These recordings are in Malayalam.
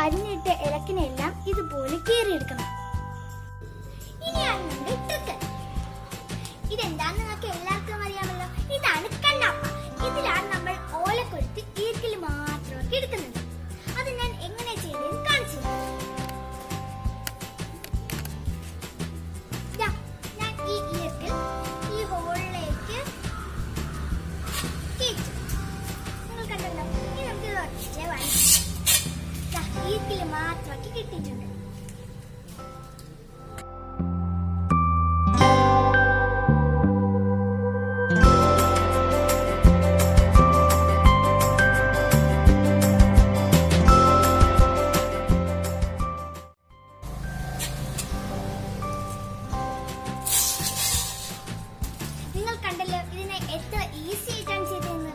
അരിഞ്ഞിട്ട ഇലക്കിനെല്ലാം ഇതുപോലെ കീറിയെടുക്കണം. ഇനിയാണ് നമ്മുടെ ട്രിക്ക്. ഇതെന്താന്ന് നിങ്ങൾക്ക് എല്ലാവർക്കും അറിയാമല്ലോ. ഇതാണ് കണ്ണാപ്പ. ഇതിലാണ് നമ്മൾ ഓലക്കൊഴുത്ത് ഈർക്കിൽ മാത്രമാക്കി എടുക്കുന്നത്. അത് ഞാൻ എങ്ങനെ ചെയ്തതെന്ന് കാണിച്ചു തരാം. ഞാൻ ഈ ഈർക്കിൽ ഈ ഹോളിലേക്ക് കേട്ടു. നിങ്ങൾ കണ്ടല്ലോ. ഇനി നമുക്ക് ഒറ്റ വഴി ഈർക്കിൽ മാത്രമാക്കി കിട്ടിയിട്ടുണ്ട്. നിങ്ങൾ കണ്ടല്ലോ ഇതിനെ എത്ര ഈസി ആയിട്ടാണ് ചെയ്തതെന്ന്.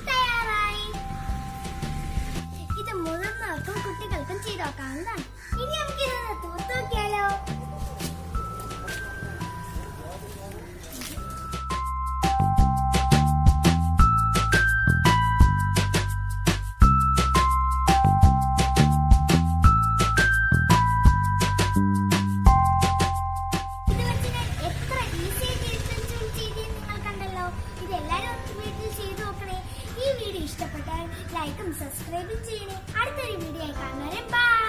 തയ്യാറായി. ഇത് മുതിർന്നവർക്കും കുട്ടികൾക്കും ചെയ്ത് നോക്കാവുന്നതാണ്. ഇനി നമുക്ക് ഇതൊന്ന് തൂത്ത് നോക്കിയാലോ. ഇത് വെച്ച് ഞാൻ എത്ര ഈസി ആയിട്ട് ചെയ്ത് നിങ്ങൾ കണ്ടല്ലോ. ഇത് എല്ലാവരും വീട്ടിൽ ചെയ്ത് നോക്കണേ. ഈ വീഡിയോ ഇഷ്ടപ്പെട്ടാൽ ലൈക്കും സബ്സ്ക്രൈബും ചെയ്യണേ. അടുത്തൊരു വീഡിയോ ആയി കാണുന്നവരെ ബൈ.